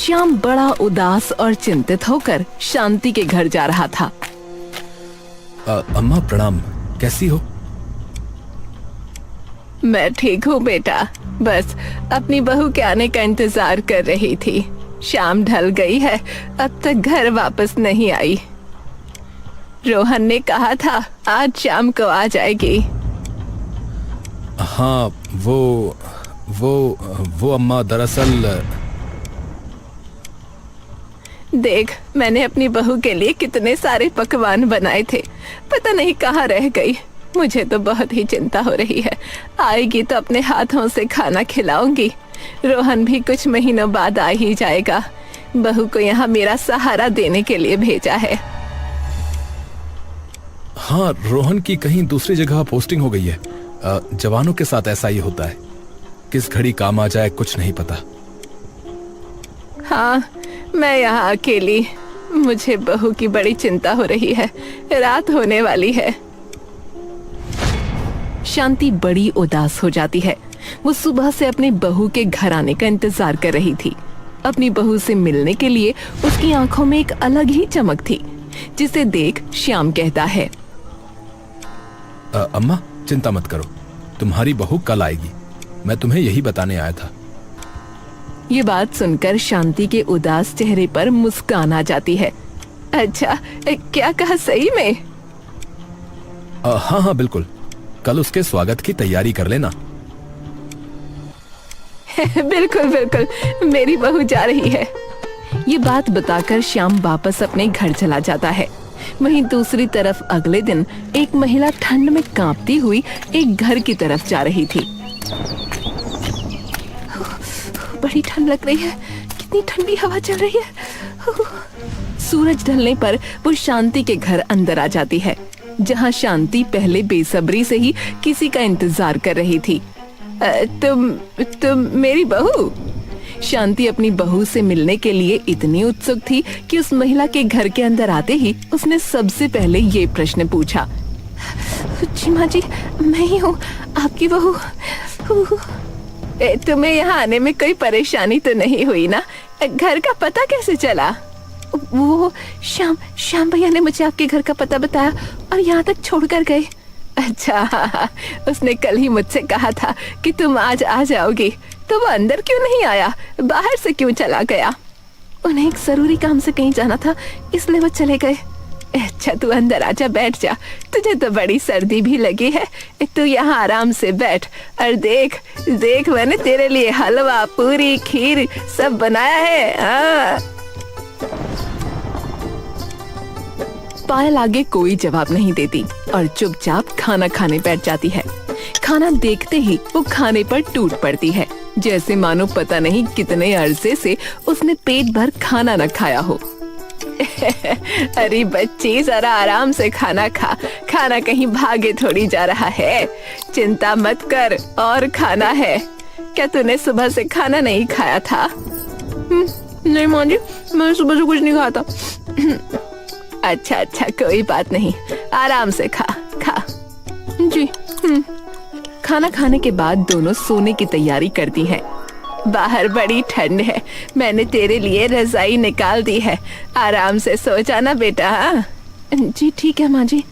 श्याम बड़ा उदास और चिंतित होकर शांति के घर जा रहा था। अम्मा प्रणाम, कैसी हो? मैं ठीक हूँ बेटा, बस अपनी बहू के आने का इंतजार कर रही थी। शाम ढल गई है, अब तक घर वापस नहीं आई। रोहन ने कहा था आज शाम को आ जाएगी। हाँ, वो अम्मा दरअसल देख, मैंने अपनी बहू के लिए कितने सारे पकवान बनाए थे, पता नहीं कहाँ रह गई। मुझे तो बहुत ही चिंता हो रही है। आएगी तो अपने हाथों से खाना खिलाऊंगी। रोहन भी कुछ महीनों बाद आ ही जाएगा। बहू को यहाँ मेरा सहारा देने के लिए भेजा है। हाँ, रोहन की कहीं दूसरी जगह पोस्टिंग हो गई है। जवानों के साथ ऐसा ही होता है, किस घड़ी काम आ जाए कुछ नहीं पता। हाँ, मैं यहाँ अकेली। मुझे बहू की बड़ी चिंता हो रही है। रात होने वाली है। शांति बड़ी उदास हो जाती है। वो सुबह से अपनी बहू के घर आने का इंतजार कर रही थी। अपनी बहू से मिलने के लिए उसकी आंखों में एक अलग ही चमक थी, जिसे देख श्याम कहता है, अम्मा चिंता मत करो, तुम्हारी बहू कल आएगी। मैं तुम्हें यही बताने आया था। ये बात सुनकर शांति के उदास चेहरे पर मुस्कान आ जाती है। अच्छा, क्या कहा? सही में? हाँ बिल्कुल, कल उसके स्वागत की तैयारी कर लेना। बिल्कुल बिल्कुल, मेरी बहू जा रही है। ये बात बताकर श्याम वापस अपने घर चला जाता है। वहीं दूसरी तरफ अगले दिन एक महिला ठंड में कांपती हुई एक घर की तरफ जा रही थी। बड़ी ठंड लग रही है, कितनी ठंडी हवा चल रही है। सूरज ढलने पर वो शांति के घर अंदर आ जाती है, जहाँ शांति पहले बेसब्री से ही किसी का इंतजार कर रही थी। तुम मेरी बहू? शांति अपनी बहू से मिलने के लिए इतनी उत्सुक थी कि उस महिला के घर के अंदर आते ही उसने सबसे पहले ये प्रश्न पूछा। जी माँ जी, मैं ही हूँ, आपकी बहू। तुम्हें यहाँ आने में कोई परेशानी तो नहीं हुई ना? घर का पता कैसे चला? वो श्याम भैया ने मुझे आपके घर का पता बताया और यहाँ तक छोड़कर गए। अच्छा, उसने कल ही मुझसे कहा था कि तुम आज आ जाओगी, तो वो अंदर क्यों नहीं आया? बाहर से क्यों चला गया? उन्हें एक जरूरी काम से कहीं जाना था, इसलिए वो चले गए। अच्छा, तू अंदर आजा, बैठ जा। तुझे तो बड़ी सर्दी भी लगी है, तू यहाँ आराम से बैठ और देख देख, मैंने तेरे लिए हलवा, पूरी, खीर सब बनाया है। हाँ। पायल आगे कोई जवाब नहीं देती और चुपचाप खाना खाने बैठ जाती है। खाना देखते ही वो खाने पर टूट पड़ती है, जैसे मानो पता नहीं कितने अरसे से उसने पेट भर खाना न खाया हो। अरे बच्ची, जरा आराम से खाना खा, खाना कहीं भागे थोड़ी जा रहा है। चिंता मत कर, और खाना है। क्या तूने सुबह से खाना नहीं खाया था? नहीं माँ जी, मैं सुबह से कुछ नहीं खाया था। अच्छा, कोई बात नहीं, आराम से खा जी। खाना खाने के बाद दोनों सोने की तैयारी करती हैं। बाहर बड़ी ठंड है, मैंने तेरे लिए रजाई निकाल दी है, आराम से सो जाना बेटा। हाँ जी, ठीक है माँ जी।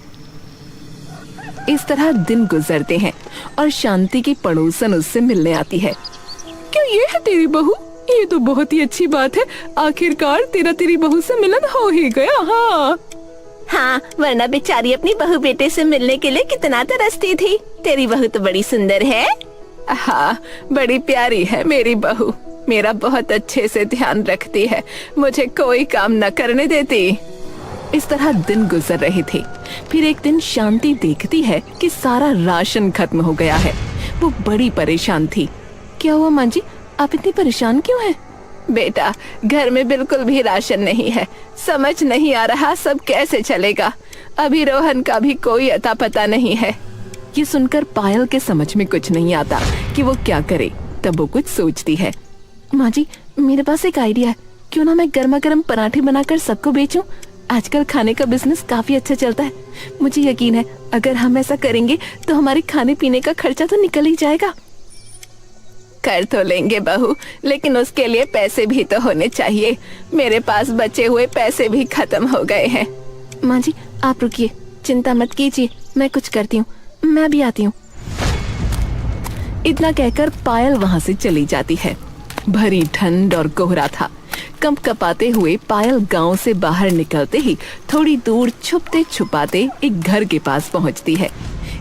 इस तरह दिन गुजरते हैं और शांति की पड़ोसन उससे मिलने आती है। क्या ये है तेरी बहू? ये तो बहुत ही अच्छी बात है, आखिरकार तेरी बहू से मिलन हो ही गया। हाँ, वरना बेचारी अपनी बहू बेटे से मिलने के लिए कितना तरसती थी। तेरी बहू तो बड़ी सुंदर है। हाँ, बड़ी प्यारी है मेरी बहू, मेरा बहुत अच्छे से ध्यान रखती है, मुझे कोई काम न करने देती। इस तरह दिन गुजर रहे थे। फिर एक दिन शांति देखती है कि सारा राशन खत्म हो गया है। वो बड़ी परेशान थी। क्या हुआ माँ जी, आप इतनी परेशान क्यों हैं? बेटा, घर में बिल्कुल भी राशन नहीं है, समझ नहीं आ रहा सब कैसे चलेगा। अभी रोहन का भी कोई अता पता नहीं है। ये सुनकर पायल के समझ में कुछ नहीं आता कि वो क्या करे। तब वो कुछ सोचती है। माँ जी, मेरे पास एक आइडिया है, क्यों ना मैं गर्मा गर्म पराठे बनाकर सबको बेचूं? आजकल खाने का बिजनेस काफी अच्छा चलता है। मुझे यकीन है अगर हम ऐसा करेंगे तो हमारे खाने पीने का खर्चा तो निकल ही जाएगा। कर तो लेंगे बहू, लेकिन उसके लिए पैसे भी तो होने चाहिए। मेरे पास बचे हुए पैसे भी खत्म हो गए हैं। माँ जी आप रुकिए, चिंता मत कीजिए, मैं कुछ करती हूँ, मैं भी आती हूँ। इतना कहकर पायल वहाँ से चली जाती है। भरी ठंड और कोहरा था। कंपकपाते हुए पायल गांव से बाहर निकलते ही थोड़ी दूर छुपते छुपाते एक घर के पास पहुंचती है।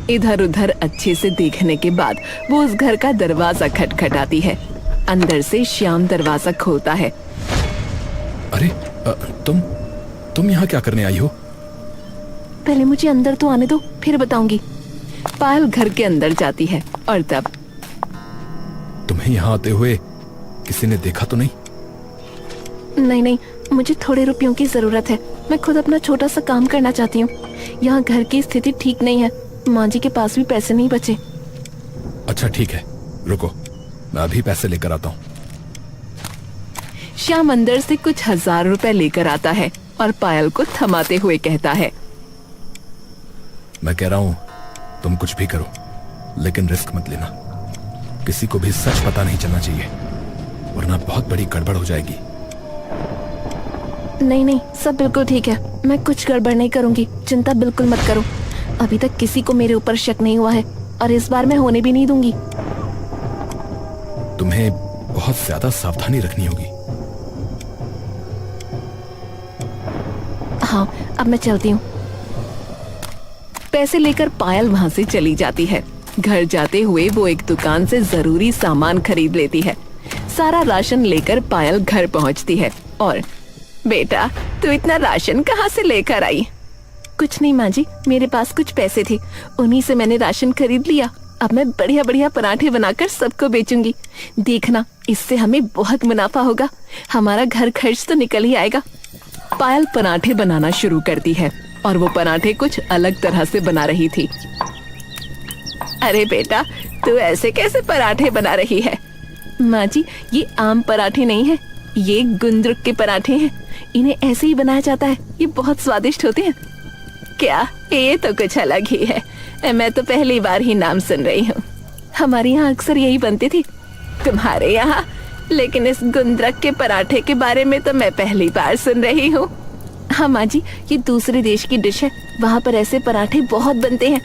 इधर उधर अच्छे से देखने के बाद वो उस घर का दरवाजा खटखटाती है। अंदर से श्याम दरवाजा खोलता है। अरे तुम यहाँ क्या करने आई हो? पहले मुझे अंदर तो आने दो, फिर बताऊंगी। पायल घर के अंदर जाती है और तब तुम्हें यहाँ आते हुए किसी ने देखा तो नहीं? नहीं, मुझे थोड़े रुपयों की जरूरत है। मैं खुद अपना छोटा सा काम करना चाहती हूँ। यहाँ घर की स्थिति ठीक नहीं है, माँ जी के पास भी पैसे नहीं बचे। अच्छा ठीक है, रुको, मैं अभी पैसे लेकर आता हूँ। श्याम अंदर से कुछ 1000 रुपए लेकर आता है और पायल को थमाते हुए कहता है, मैं कह रहा हूँ तुम कुछ भी करो, लेकिन रिस्क मत लेना। किसी को भी सच पता नहीं चलना चाहिए, वरना बहुत बड़ी गड़बड़ हो जाएगी। नहीं, सब बिल्कुल ठीक है, मैं कुछ गड़बड़ नहीं करूंगी, चिंता बिल्कुल मत करो। अभी तक किसी को मेरे ऊपर शक नहीं हुआ है और इस बार मैं होने भी नहीं दूंगी। तुम्हें बहुत ज्यादा सावधानी रखनी होगी। हाँ, अब मैं चलती हूँ। पैसे लेकर पायल वहाँ से चली जाती है। घर जाते हुए वो एक दुकान से जरूरी सामान खरीद लेती है। सारा राशन लेकर पायल घर पहुँचती है और बेटा तू इतना राशन कहाँ से लेकर आई? कुछ नहीं माँ जी, मेरे पास कुछ पैसे थे, उन्हीं से मैंने राशन खरीद लिया। अब मैं बढ़िया बढ़िया पराठे बनाकर सबको बेचूंगी। देखना, इससे हमें बहुत मुनाफा होगा, हमारा घर खर्च तो निकल ही आएगा। पायल पराठे बनाना शुरू करती है और वो पराठे कुछ अलग तरह से बना रही थी। अरे बेटा, तू ऐसे कैसे पराठे बना रही है? माँ जी, ये आम पराठे नहीं है, ये गुंदरुक के पराठे हैं। इन्हें ऐसे ही बनाया जाता है, ये बहुत स्वादिष्ट होते हैं। क्या? ये तो कुछ अलग ही है, मैं तो पहली बार ही नाम सुन रही हूँ। हमारे यहाँ अक्सर यही बनते थे। तुम्हारे यहाँ? लेकिन इस गुंदरुक के पराठे के बारे में तो मैं पहली बार सुन रही हूँ। हाँ माँ जी, ये दूसरे देश की डिश है, वहाँ पर ऐसे पराठे बहुत बनते हैं।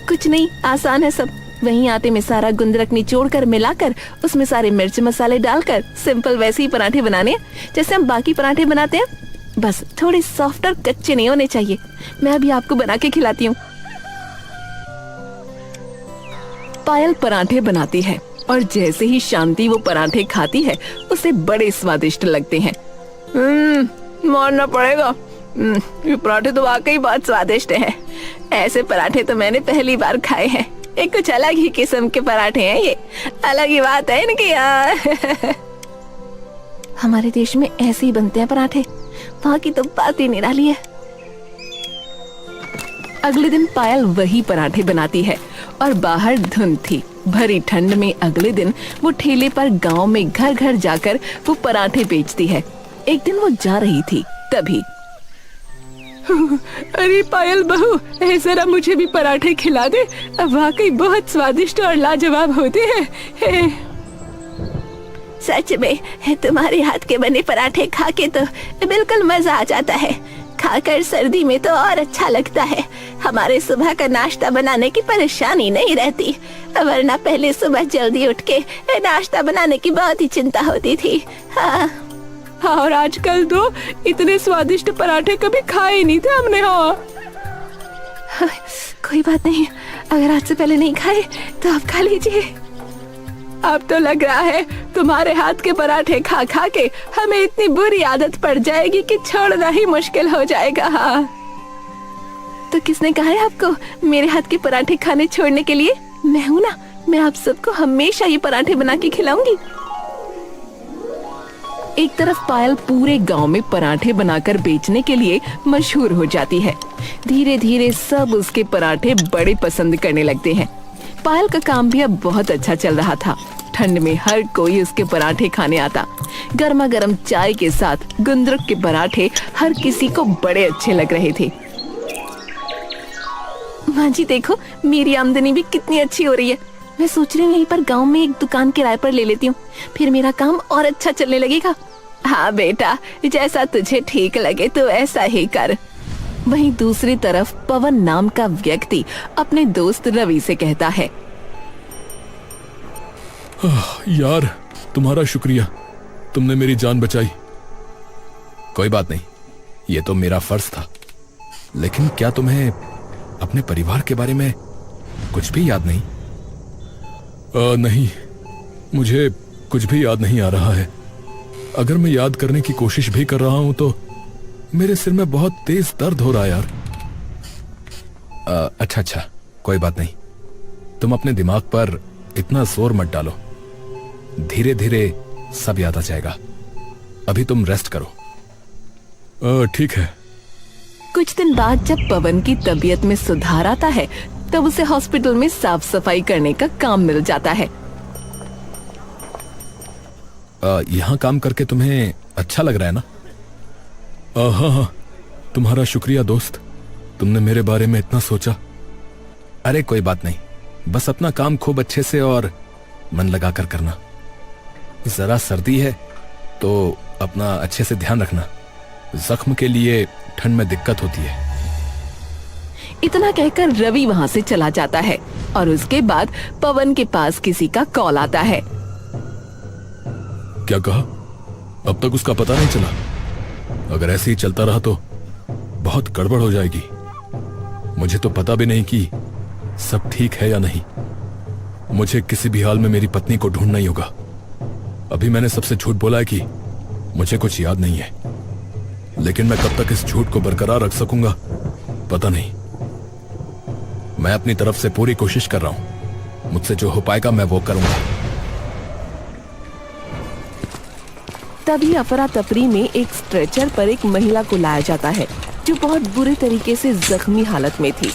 कुछ नहीं, आसान है सब। वहीं आटे में सारा गुंदरुक निचोड़ कर मिलाकर उसमें सारे मिर्च मसाले डालकर सिंपल वैसे ही पराठे बनाने हैं जैसे हम बाकी पराठे बनाते हैं। बस थोड़े सॉफ्ट और कच्चे नहीं होने चाहिए। मैं अभी आपको बना के खिलाती हूँ। पायल पराठे बनाती है और जैसे ही शांति वो पराठे खाती है उसे बड़े स्वादिष्ट लगते हैं। मानना पड़ेगा, ये पराठे तो वाकई बहुत स्वादिष्ट हैं। ऐसे पराठे तो मैंने पहली बार खाए हैं। ये कुछ अलग ही किस्म के पराठे हैं, ये अलग ही बात है इनकी। हमारे देश में ऐसे ही बनते हैं पराठे, वहाँ की तो बात ही निराली है। अगले दिन पायल वही पराठे बनाती है और बाहर धुंध थी। भरी ठंड में अगले दिन वो ठेले पर गांव में घर घर जाकर वो पराठे बेचती है। एक दिन वो जा रही थी, तभी अरे पायल बहू, जरा मुझे भी पराठे खिला दे, वाकई बहुत स्वादिष्ट और लाजवाब होते हैं। सच में तुम्हारे हाथ के बने पराठे खा के तो बिल्कुल मजा आ जाता है। खाकर सर्दी में तो और अच्छा लगता है। हमारे सुबह का नाश्ता बनाने की परेशानी नहीं रहती, वरना पहले सुबह जल्दी उठ के नाश्ता बनाने की बहुत ही चिंता होती थी। हाँ, और आजकल तो इतने स्वादिष्ट पराठे कभी खाए ही नहीं थे हमने। हाँ, कोई बात नहीं, अगर आज से पहले नहीं खाए तो आप खा लीजिए। अब तो लग रहा है तुम्हारे हाथ के पराठे खा खा के हमें इतनी बुरी आदत पड़ जाएगी कि छोड़ना ही मुश्किल हो जाएगा। हाँ, तो किसने कहा है आपको मेरे हाथ के पराठे खाने छोड़ने के लिए? मैं हूँ ना, मैं आप सबको हमेशा ये पराठे बना के खिलाऊंगी। एक तरफ पायल पूरे गांव में पराठे बनाकर बेचने के लिए मशहूर हो जाती है। धीरे धीरे सब उसके पराठे बड़े पसंद करने लगते हैं। पायल का काम भी अब बहुत अच्छा चल रहा था। ठंड में हर कोई उसके पराठे खाने आता। गर्मा गर्म चाय के साथ गुंदरुक के पराठे हर किसी को बड़े अच्छे लग रहे थे। माँ जी देखो, मेरी आमदनी भी कितनी अच्छी हो रही है। मैं सोच रही हूँ यहीं पर गांव में एक दुकान किराए पर ले लेती हूँ, फिर मेरा काम और अच्छा चलने लगेगा। हाँ बेटा, जैसा तुझे ठीक लगे तो ऐसा ही कर। वहीं दूसरी तरफ पवन नाम का व्यक्ति अपने दोस्त रवि से कहता है, यार तुम्हारा शुक्रिया, तुमने मेरी जान बचाई। कोई बात नहीं, ये तो मेरा फर्ज था। लेकिन क्या तुम्हें अपने परिवार के बारे में कुछ भी याद नहीं? नहीं, मुझे कुछ भी याद नहीं आ रहा है। अगर मैं याद करने की कोशिश भी कर रहा हूं तो मेरे सिर में बहुत तेज दर्द हो रहा है यार। अच्छा, कोई बात नहीं। तुम अपने दिमाग पर इतना जोर मत डालो, धीरे धीरे सब याद आ जाएगा। अभी तुम रेस्ट करो। ठीक है। कुछ दिन बाद जब पवन की तबीयत में सुधार आता है तब उसे हॉस्पिटल में साफ सफाई करने का काम मिल जाता है। यहाँ काम करके तुम्हें अच्छा लग रहा है ना? हाँ, तुम्हारा शुक्रिया दोस्त, तुमने मेरे बारे में इतना सोचा। अरे कोई बात नहीं, बस अपना काम खूब अच्छे से और मन लगाकर करना। जरा सर्दी है तो अपना अच्छे से ध्यान रखना, जख्म के लिए ठंड में दिक्कत होती है। इतना कहकर रवि वहाँ से चला जाता है और उसके बाद पवन के पास किसी का कॉल आता है। क्या कहा? अब तक उसका पता नहीं चला? अगर ऐसे ही चलता रहा तो बहुत गड़बड़ हो जाएगी। मुझे तो पता भी नहीं कि सब ठीक है या नहीं। मुझे किसी भी हाल में मेरी पत्नी को ढूंढना ही होगा। अभी मैंने सबसे झूठ बोला है कि मुझे कुछ याद नहीं है, लेकिन मैं कब तक इस झूठ को बरकरार रख सकूंगा पता नहीं। मैं अपनी तरफ से पूरी कोशिश कर रहा हूं, मुझसे जो हो पाएगा मैं वो करूंगा। तभी अफरा तफरी में एक स्ट्रेचर पर एक महिला को लाया जाता है जो बहुत बुरे तरीके से जख्मी हालत में थी।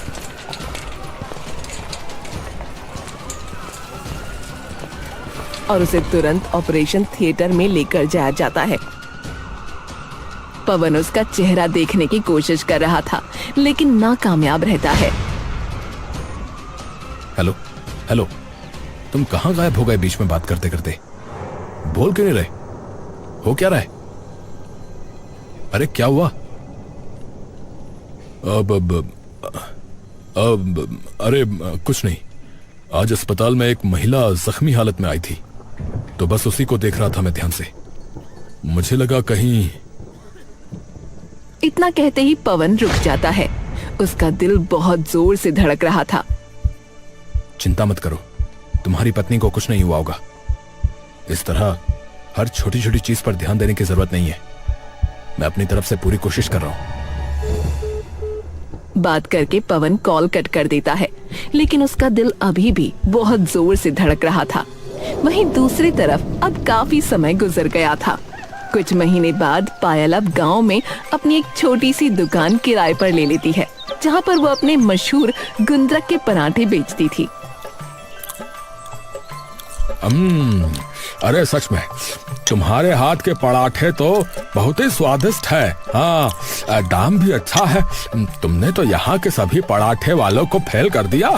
और उसे तुरंत ऑपरेशन थिएटर में लेकर जाया जाता है। पवन उसका चेहरा देखने की कोशिश कर रहा था लेकिन नाकामयाब रहता है। हेलो, तुम कहां गायब हो गए बीच में बात करते करते? बोल क्यों नहीं रहे? हो क्या रहा है? अरे क्या हुआ? अरे कुछ नहीं। आज अस्पताल में एक महिला जख्मी हालत में आई थी तो बस उसी को देख रहा था मैं ध्यान से। मुझे लगा कहीं। इतना कहते ही पवन रुक जाता है। उसका दिल बहुत जोर से धड़क रहा था। चिंता मत करो, तुम्हारी पत्नी को कुछ नहीं हुआ होगा। इस तरह हर छोटी छोटी चीज पर ध्यान देने की जरूरत नहीं है। मैं अपनी तरफ से पूरी कोशिश कर रहा हूं। बात करके पवन कॉल कट कर देता है लेकिन उसका दिल अभी भी बहुत जोर से धड़क रहा था। वहीं दूसरी तरफ अब काफी समय गुजर गया था। कुछ महीने बाद पायल अब गांव में अपनी एक छोटी सी दुकान किराए पर ले लेती है जहां पर वो अपने मशहूर गुंदरक के पराठे बेचती थी। अरे सच में तुम्हारे हाथ के पराठे तो बहुत ही स्वादिष्ट है। हाँ, दाम भी अच्छा है। तुमने तो यहाँ के सभी पराठे वालों को फेल कर दिया।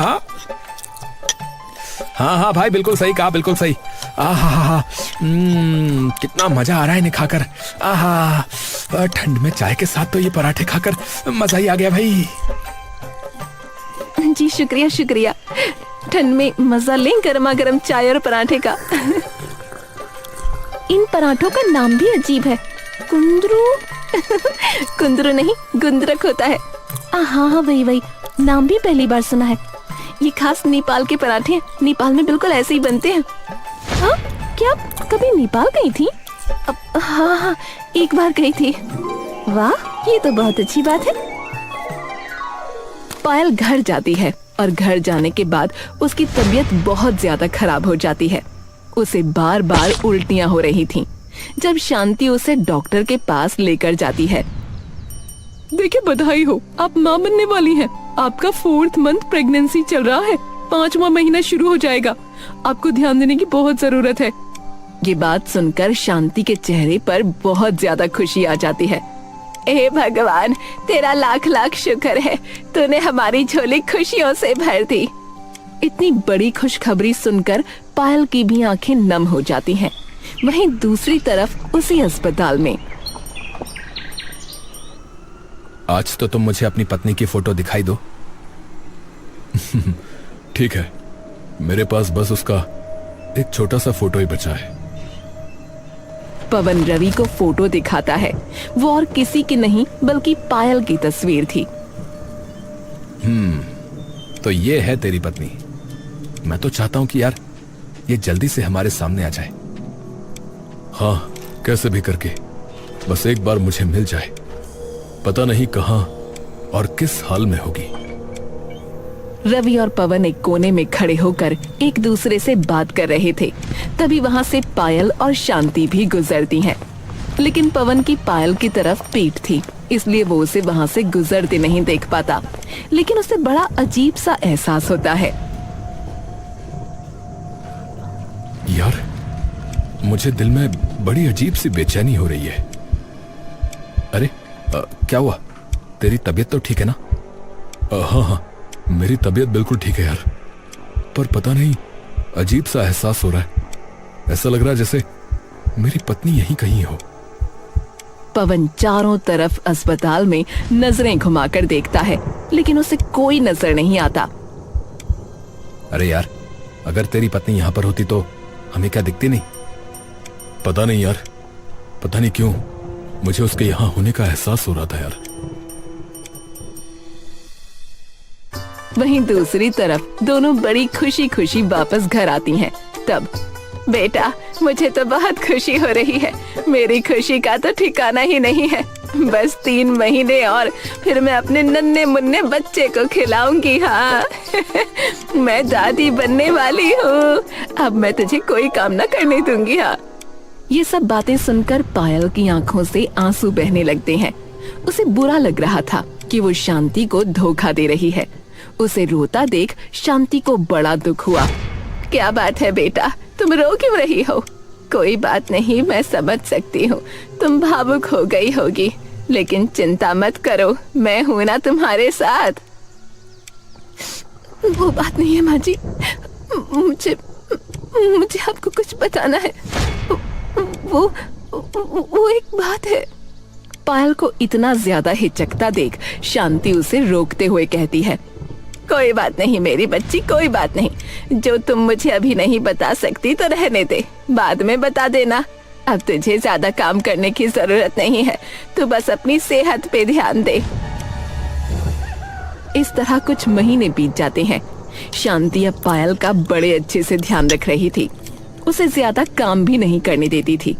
हाँ भाई, बिल्कुल सही कहा, बिल्कुल सही। कितना मजा आ रहा है इन्हें खाकर। ठंड में चाय के साथ तो ये पराठे खाकर मजा ही आ गया भाई। जी शुक्रिया शुक्रिया। ठंड में मजा लें गर्मा गर्म चाय और पराठे का। इन पराठों का नाम भी अजीब है, कुंदरू। कुंदरू नहीं, गुंदरक होता है। हाँ वही नाम भी पहली बार सुना है। ये खास नेपाल के पराठे हैं। नेपाल में बिल्कुल ऐसे ही बनते हैं। हाँ, क्या आप कभी नेपाल गई थी? हाँ, एक बार गई थी। वाह, ये तो बहुत अच्छी बात है। पायल घर जाती है और घर जाने के बाद उसकी तबीयत बहुत ज्यादा खराब हो जाती है। उसे बार बार उल्टियां हो रही थीं। जब शांति उसे डॉक्टर के पास लेकर जाती है। देखिए, बधाई हो, आप माँ बनने वाली हैं। आपका 4th मंथ प्रेगनेंसी चल रहा है। 5वां महीना शुरू हो जाएगा। आपको ध्यान देने की बहुत जरूरत है। ये बात सुनकर शांति के चेहरे पर बहुत ज्यादा खुशी आ जाती है। हे भगवान, तेरा लाख लाख शुक्र है, तूने हमारी झोली खुशियों से भर दी। इतनी बड़ी खुशखबरी सुनकर पायल की भी आंखें नम हो जाती हैं। वहीं दूसरी तरफ उसी अस्पताल में आज तो तुम मुझे अपनी पत्नी की फोटो दिखाई दो। ठीक है, मेरे पास बस उसका एक छोटा सा फोटो ही बचा है। पवन रवि को फोटो दिखाता है। वो और किसी की नहीं बल्कि पायल की तस्वीर थी। तो ये है तेरी पत्नी। मैं तो चाहता हूं कि यार ये जल्दी से हमारे सामने आ जाए। हाँ, कैसे भी करके बस एक बार मुझे मिल जाए। पता नहीं कहां और किस हाल में होगी। रवि और पवन एक कोने में खड़े होकर एक दूसरे से बात कर रहे थे। तभी वहां से पायल और शांति भी गुजरती हैं। लेकिन पवन की पायल की तरफ पीठ थी, इसलिए वो उसे वहां से गुजरते नहीं देख पाता। लेकिन उसे बड़ा अजीब सा एहसास होता है। यार, मुझे दिल में बड़ी अजीब सी बेचैनी हो रही है। अरे क्या हुआ? तेरी तबीयत तो ठीक है ना? हाँ हाँ, मेरी तबीयत बिल्कुल ठीक है यार, पर पता नहीं अजीब सा एहसास हो रहा है। ऐसा लग रहा है जैसे मेरी पत्नी यहीं कहीं हो। पवन चारों तरफ अस्पताल में नजरें घुमाकर देखता है, लेकिन उसे कोई नजर नहीं आता। अरे यार, अगर तेरी पत्नी यहां पर होती तो हमें क्या दिखती नहीं? पता नहीं यार, पता नहीं क्यों मुझे उसके यहां होने का एहसास हो रहा था यार। वहीं दूसरी तरफ दोनों बड़ी खुशी खुशी वापस घर आती हैं। तब बेटा, मुझे तो बहुत खुशी हो रही है। मेरी खुशी का तो ठिकाना ही नहीं है। बस 3 महीने और फिर मैं अपने नन्हे मुन्ने बच्चे को खिलाऊंगी। हाँ मैं दादी बनने वाली हूँ। अब मैं तुझे कोई काम ना करने दूंगी। हाँ, ये सब बातें सुनकर पायल की आंखों से आंसू बहने लगते हैं। उसे बुरा लग रहा था कि वो शांति को धोखा दे रही है। उसे रोता देख शांति को बड़ा दुख हुआ। क्या बात है बेटा, तुम रो क्यों रही हो? कोई बात नहीं, मैं समझ सकती हूँ, तुम भावुक हो गई होगी, लेकिन चिंता मत करो, मैं हूँ ना तुम्हारे साथ। वो बात नहीं है माँ जी, मुझे आपको कुछ बताना है। वो एक बात है। पायल को इतना ज्यादा हिचकता देख शांति उसे रोकते हुए कहती है, कोई बात नहीं मेरी बच्ची, कोई बात नहीं। जो तुम मुझे अभी नहीं बता सकती तो रहने दे, बाद में बता देना। अब तुझे ज्यादा काम करने की जरूरत नहीं है, तू बस अपनी सेहत पे ध्यान दे। इस तरह कुछ महीने बीत जाते हैं। शांति अब पायल का बड़े अच्छे से ध्यान रख रही थी। उसे ज्यादा काम भी नहीं करने देती थी।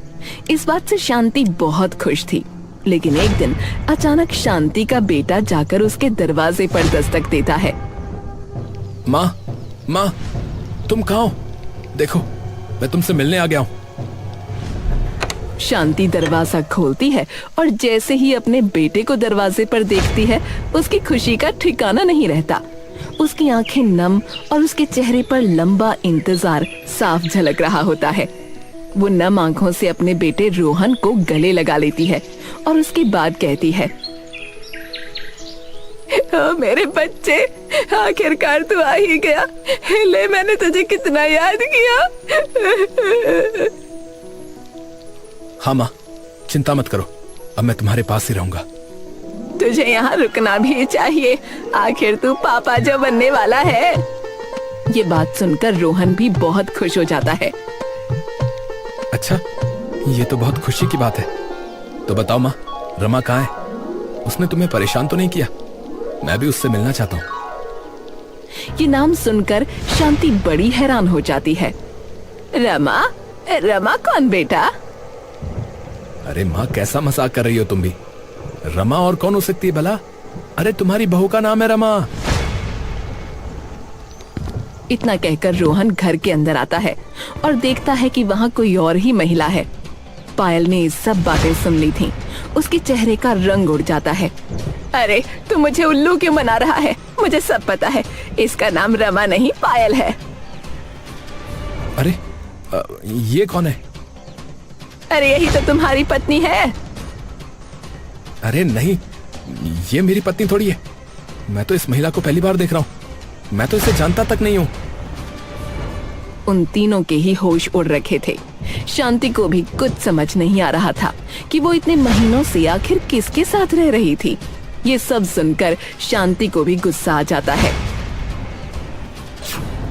इस बात से शांति बहुत खुश थी। लेकिन एक दिन अचानक शांति का बेटा जाकर उसके दरवाजे पर दस्तक देता है। माँ, तुम कहाँ हो? देखो, मैं तुमसे मिलने आ गया हूँ। शांति दरवाजा खोलती है और जैसे ही अपने बेटे को दरवाजे पर देखती है, उसकी खुशी का ठिकाना नहीं रहता। उसकी आंखें नम और उसके चेहरे पर लंबा इंतजार साफ झलक रहा होता है। वो नम आंखों से अपने बेटे रोहन को गले लगा लेती है और उसके बाद कहती है, मेरे बच्चे, आखिरकार तू आ ही गया। ले, मैंने तुझे कितना याद किया। हाँ माँ, चिंता मत करो, अब मैं तुम्हारे पास ही रहूंगा। तुझे यहाँ रुकना भी चाहिए, आखिर तू पापा जो बनने वाला है। ये बात सुनकर रोहन भी बहुत खुश हो जाता है। अच्छा, ये तो बहुत खुशी की बात है। तो बताओ माँ, रमा कहाँ है? उसने तुम्हें परेशान तो नहीं किया? मैं भी उससे मिलना चाहता हूँ। ये नाम सुनकर शांति बड़ी हैरान हो जाती है। रमा? रमा कौन बेटा? अरे माँ, कैसा मजाक कर रही हो तुम भी? रमा और कौन हो सकती है भला? अरे तुम्हारी बहू का नाम है रमा। इतना कहकर रोहन घर के अंदर आता है और देखता है कि वहाँ कोई और ही महिला है। पायल ने ये सब बातें सुन ली थीं। उसके चेहरे का रंग उड़ जाता है। अरे तू मुझे उल्लू क्यों बना रहा है? मुझे सब पता है, इसका नाम रमा नहीं पायल है। अरे ये कौन है? अरे यही तो तुम्हारी पत्नी है। अरे नहीं, ये मेरी पत्नी थोड़ी है। मैं तो इस महिला को पहली बार देख रहा हूँ। मैं तो इसे जानता तक नहीं हूँ। उन तीनों के ही होश उड़ रखे थे। शांति को भी कुछ समझ नहीं आ रहा था कि वो इतने महीनों से आखिर किसके साथ रह रही थी। ये सब सुनकर शांति को भी गुस्सा आ जाता है।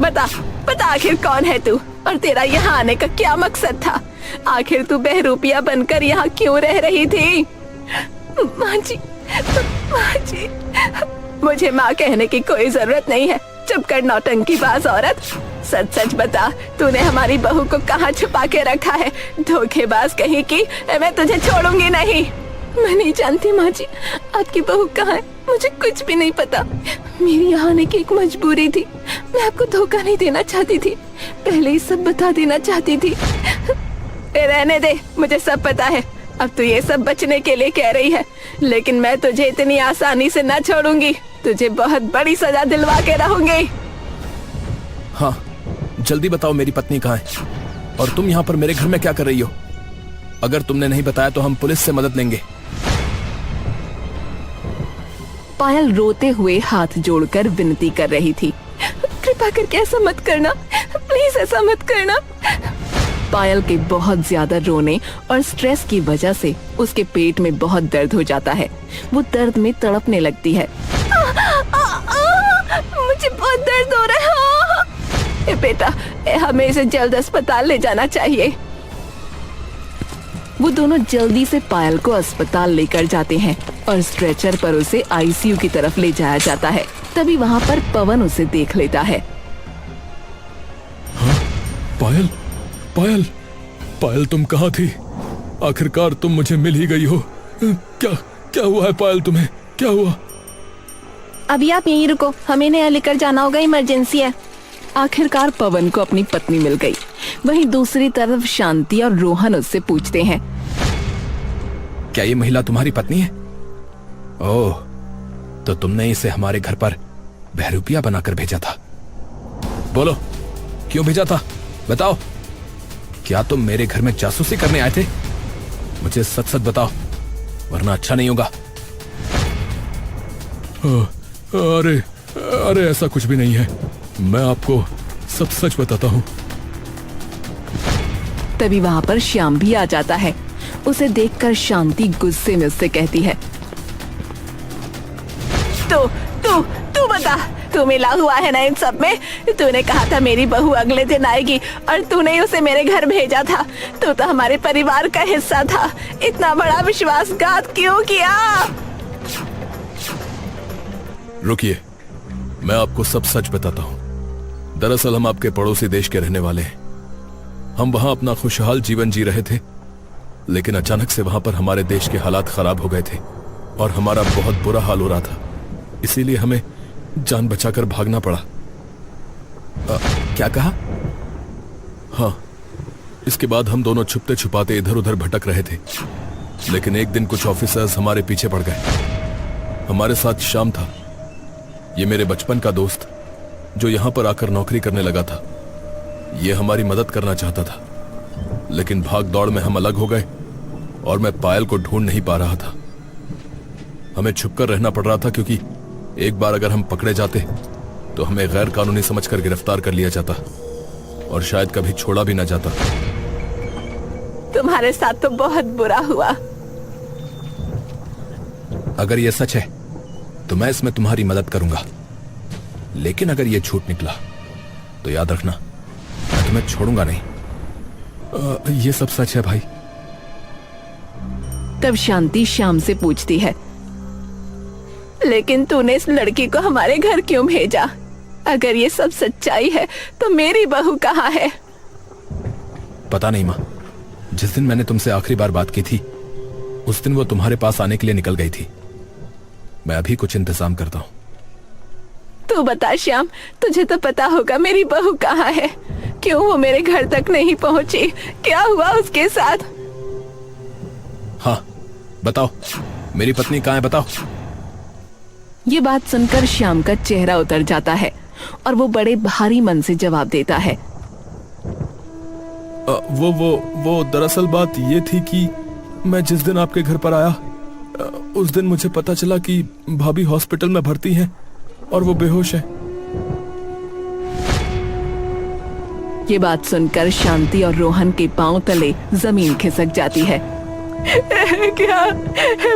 बता बता आखिर कौन है तू और तेरा यहाँ आने का क्या मकसद था? आखिर तू बहरूपिया बनकर यहाँ क्यों रह रही थी? माँ जी, मुझे माँ कहने की कोई जरूरत नहीं है। चुप कर नौटंकीबाज औरत। सच सच बता, तूने हमारी बहू को कहाँ छुपा के रखा है? धोखेबाज कहीं की, मैं तुझे छोड़ूंगी नहीं। मैं नहीं जानती माँ जी, आपकी बहू कहाँ है, मुझे कुछ भी नहीं पता। मेरी यहाँ आने की एक मजबूरी थी। मैं आपको धोखा नहीं देना चाहती थी, पहले ही सब बता देना चाहती थी। रहने दे, मुझे सब पता है। अब तू ये सब बचने के लिए कह रही है, लेकिन मैं तुझे इतनी आसानी से न छोड़ूंगी। तुझे बहुत बड़ी सजा दिलवा के रहूंगी। हाँ, जल्दी बताओ मेरी पत्नी कहाँ है और तुम यहाँ पर मेरे घर में क्या कर रही हो? अगर तुमने नहीं बताया तो हम पुलिस से मदद लेंगे। पायल रोते हुए हाथ जोड़कर विनती कर रही थी, कृपा करके ऐसा मत करना, प्लीज ऐसा मत करना। पायल के बहुत ज्यादा रोने और स्ट्रेस की वजह से उसके पेट में बहुत दर्द हो जाता है। वो दर्द में तड़पने लगती है। मुझे बहुत दर्द हो रहा है। बेटा, हमें इसे जल्द अस्पताल ले जाना चाहिए। वो दोनों जल्दी से पायल को अस्पताल लेकर जाते हैं और स्ट्रेचर पर उसे आईसीयू की तरफ ले जाया जाता है। तभी वहाँ पर पवन उसे देख लेता है। हाँ, पायल, पायल, पायल तुम कहाँ थी? आखिरकार तुम मुझे मिल ही गई हो। क्या क्या हुआ है पायल, तुम्हें क्या हुआ? अभी आप यहीं रुको, हमें इन्हें लेकर जाना होगा, इमरजेंसी है। आखिरकार पवन को अपनी पत्नी मिल गई। वहीं दूसरी तरफ शांति और रोहन उससे पूछते हैं, क्या ये महिला तुम्हारी पत्नी है? ओह, तो तुमने इसे हमारे घर पर बहरूपिया बनाकर भेजा था। बोलो, क्यों भेजा था? बताओ, क्या तुम मेरे घर में जासूसी करने आए थे? मुझे सच सच बताओ, वरना अच्छा नहीं होगा। अरे अरे, ऐसा कुछ भी नहीं है, मैं आपको सब सच बताता हूँ। तभी वहाँ पर श्याम भी आ जाता है। उसे देखकर शांति गुस्से में उससे कहती है, तू बता, तू मिला हुआ है ना इन सब में? तूने कहा था मेरी बहू अगले दिन आएगी और तूने ही उसे मेरे घर भेजा था। तू तो हमारे परिवार का हिस्सा था, इतना बड़ा विश्वासघात क्यों किया? रुकिए, मैं आपको सब सच बताता हूँ। दरअसल हम आपके पड़ोसी देश के रहने वाले हैं। हम वहां अपना खुशहाल जीवन जी रहे थे, लेकिन अचानक से वहां पर हमारे देश के हालात खराब हो गए थे और हमारा बहुत बुरा हाल हो रहा था। इसीलिए हमें जान बचाकर भागना पड़ा। क्या कहा? हाँ, इसके बाद हम दोनों छुपते छुपाते इधर उधर भटक रहे थे, लेकिन एक दिन कुछ ऑफिसर्स हमारे पीछे पड़ गए। हमारे साथ श्याम था, ये मेरे बचपन का दोस्त जो यहां पर आकर नौकरी करने लगा था। ये हमारी मदद करना चाहता था, लेकिन भाग दौड़ में हम अलग हो गए और मैं पायल को ढूंढ नहीं पा रहा था। हमें छुपकर रहना पड़ रहा था, क्योंकि एक बार अगर हम पकड़े जाते तो हमें गैर कानूनी समझकर गिरफ्तार कर लिया जाता और शायद कभी छोड़ा भी ना जाता। तुम्हारे साथ तो बहुत बुरा हुआ। अगर ये सच है तो मैं इसमें तुम्हारी मदद करूंगा, लेकिन अगर ये झूठ निकला तो याद रखना, मैं तुम्हें छोड़ूंगा नहीं। ये सब सच है भाई। तब शांति श्याम से पूछती है, लेकिन तूने इस लड़की को हमारे घर क्यों भेजा? अगर ये सब सच्चाई है तो मेरी बहू कहाँ है? पता नहीं माँ, जिस दिन मैंने तुमसे आखिरी बार बात की थी उस दिन वो तुम्हारे पास आने के लिए निकल गई थी। मैं अभी कुछ इंतजाम करता हूँ। तू बता श्याम, तुझे तो पता होगा मेरी बहू कहाँ है। क्यों वो मेरे घर तक नहीं पहुंची? क्या हुआ उसके साथ? हाँ बताओ, मेरी पत्नी कहाँ है, बताओ। ये बात सुनकर श्याम का चेहरा उतर जाता है और वो बड़े भारी मन से जवाब देता है, वो दरअसल बात ये थी कि मैं जिस दिन आपके घर पर आया उस दिन मुझे पता चला कि भाभी हॉस्पिटल में भर्ती हैं और वो बेहोश है। ये बात सुनकर शांति और रोहन के पांव तले जमीन खिसक जाती है। क्या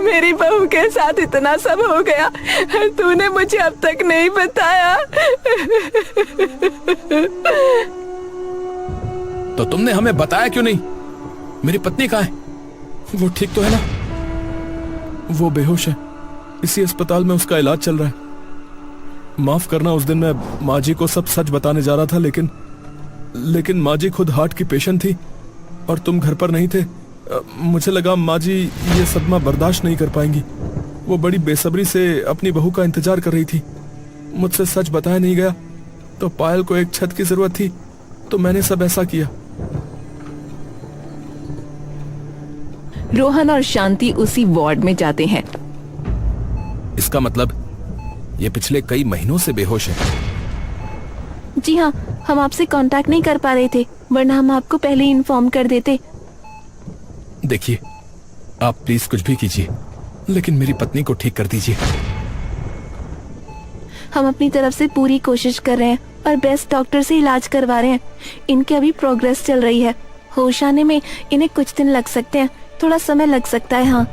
मेरी बहू के साथ इतना सब हो गया? तूने मुझे अब तक नहीं बताया। तो तुमने हमें बताया क्यों नहीं? मेरी पत्नी कहाँ है? वो ठीक तो है ना? वो बेहोश है, इसी अस्पताल में उसका इलाज चल रहा है। माफ करना, उस दिन मैं माँ जी को सब सच बताने जा रहा था, लेकिन माँ जी खुद हार्ट की पेशेंट थी और तुम घर पर नहीं थे। मुझे लगा माँ जी ये सदमा बर्दाश्त नहीं कर पाएंगी। वो बड़ी बेसब्री से अपनी बहू का इंतजार कर रही थी। मुझसे सच बताया नहीं गया तो पायल को एक छत की जरूरत थी, तो मैंने सब ऐसा किया। रोहन और शांति उसी वार्ड में जाते हैं। इसका मतलब ये पिछले कई महीनों से बेहोश है। जी हाँ, हम आपसे कांटेक्ट नहीं कर पा रहे थे, वरना हम आपको पहले ही इन्फॉर्म कर देते। देखिए, आप प्लीज कुछ भी कीजिए, लेकिन मेरी पत्नी को ठीक कर दीजिए। हम अपनी तरफ से पूरी कोशिश कर रहे हैं और बेस्ट डॉक्टर से इलाज करवा रहे हैं। इनकी अभी प्रोग्रेस चल रही है। होश आने में इन्हें कुछ दिन लग सकते हैं, थोड़ा समय लग सकता है। हाँ,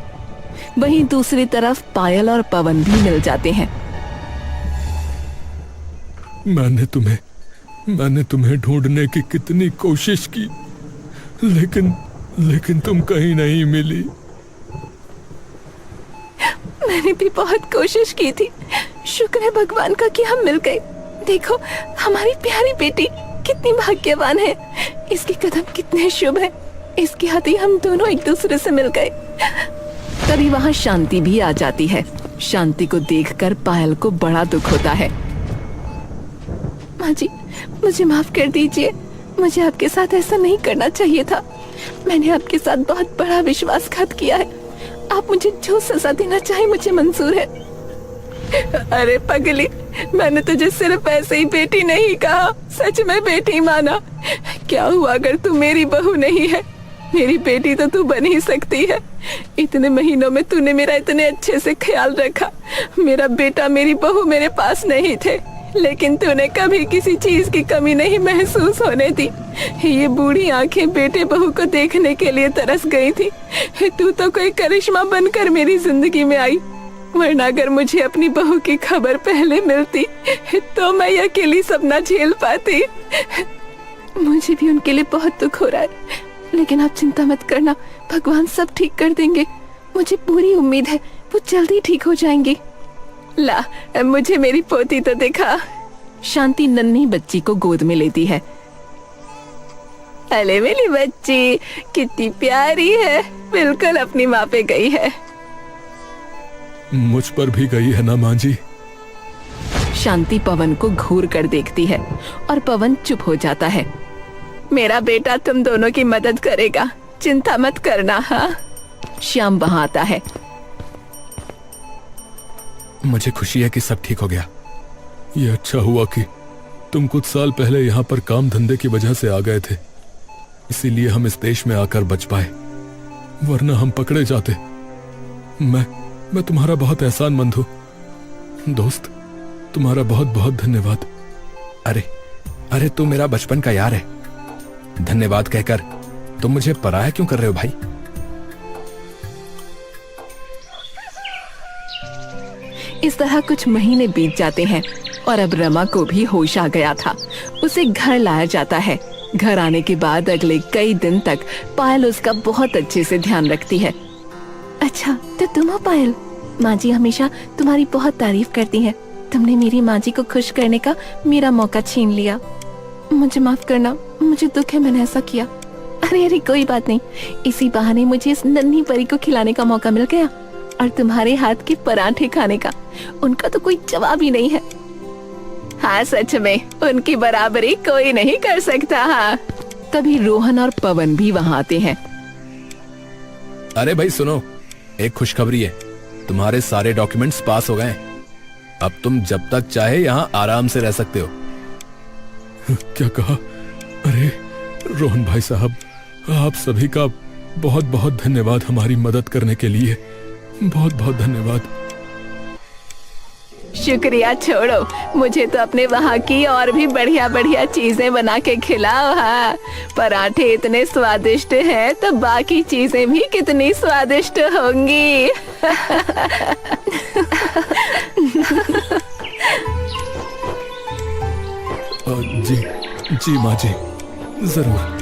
वहीं दूसरी तरफ पायल और पवन भी मिल जाते हैं। मैंने तुम्हें ढूंढने की कितनी कोशिश की, लेकिन तुम कहीं नहीं मिली। मैंने भी बहुत कोशिश की थी। शुक्र है भगवान का कि हम मिल गए। देखो, हमारी प्यारी बेटी कितनी भाग्यवान है। इसके कदम कितने शुभ हैं। इसके हाथ ही हम दोनों एक दूसरे से मिल गए। तभी वहाँ शांति भी आ जाती है। शांति को देखकर पायल को बड़ा दुख होता है। माँ जी, मुझे माफ कर दीजिए। मुझे आपके साथ ऐसा नहीं करना चाहिए था। मैंने आपके साथ बहुत बड़ा विश्वासघात किया है। आप मुझे जो सजा देना चाहे मुझे मंजूर है। अरे पगली, मैंने तुझे सिर्फ ऐसे ही बेटी नहीं कहा, सच में बेटी माना। क्या हुआ अगर तू मेरी बहू नहीं है? मेरी बेटी तो तू बन ही सकती है। इतने महीनों में तूने मेरा इतने अच्छे से ख्याल रखा। मेरा बेटा मेरी बहू मेरे पास नहीं थे, लेकिन तूने कभी किसी चीज की कमी नहीं महसूस होने दी। ये बूढ़ी आंखें बेटे बहू को देखने के लिए तरस गई थी। तू तो कोई करिश्मा बनकर मेरी जिंदगी में आई, वरना अगर मुझे अपनी बहू की खबर पहले मिलती तो मैं ये अकेली सब ना झेल पाती। मुझे भी उनके लिए बहुत दुख हो रहा है, लेकिन आप चिंता मत करना, भगवान सब ठीक कर देंगे। मुझे पूरी उम्मीद है वो जल्दी ठीक हो जाएंगी। ला, मुझे मेरी पोती तो दिखा। शांति नन्ही बच्ची को गोद में लेती है। अरे मेरी बच्ची कितनी प्यारी है, बिल्कुल अपनी माँ पे गई है। मुझ पर भी गई है ना माँ जी? शांति पवन को घूर कर देखती है और पवन चुप हो जाता है। मेरा बेटा तुम दोनों की मदद करेगा, चिंता मत करना। हाँ, श्याम वहाँ आता है। मुझे खुशी है कि सब ठीक हो गया। ये अच्छा हुआ कि तुम कुछ साल पहले यहाँ पर काम धंधे की वजह से आ गए थे, इसीलिए हम इस देश में आकर बच पाए, वरना हम पकड़े जाते। मैं तुम्हारा बहुत एहसानमंद हूँ दोस्त, तुम्हारा बहुत बहुत धन्यवाद। अरे तू मेरा बचपन का यार है, धन्यवाद कहकर तुम मुझे पराया क्यों कर रहे हो भाई? इस तरह कुछ महीने बीत जाते हैं और अब रमा को भी होश आ गया था। उसे घर लाया जाता है। घर आने के बाद अगले कई दिन तक पायल उसका बहुत अच्छे से ध्यान रखती है। अच्छा, तो तुम हो पायल? माँ जी हमेशा तुम्हारी बहुत तारीफ करती हैं। तुमने मेरी माँ जी को खुश करने का मेरा मौका छीन लिया। मुझे माफ करना, मुझे दुख है मैंने ऐसा किया। अरे कोई बात नहीं, इसी बहाने मुझे इस नन्ही परी को खिलाने का मौका मिल गया और तुम्हारे हाथ के पराठे खाने का। उनका तो कोई जवाब ही नहीं है। हाँ, सच में उनकी बराबरी कोई नहीं कर सकता। हाँ। तभी रोहन और पवन भी वहाँ आते हैं। अरे भाई सुनो, एक खुशखबरी है, तुम्हारे सारे डॉक्यूमेंट्स पास हो गए। अब तुम जब तक चाहे यहाँ आराम से रह सकते हो। क्या कहा? अरे रोहन भाई साहब, आप सभी का बहुत बहुत धन्यवाद हमारी मदद करने के लिए। बहुत बहुत धन्यवाद। शुक्रिया छोड़ो, मुझे तो अपने वहाँ की और भी बढ़िया बढ़िया चीजें बना के खिलाओ। हाँ, पराठे इतने स्वादिष्ट हैं तो बाकी चीजें भी कितनी स्वादिष्ट होंगी। जी जी माँ जी, जरूर।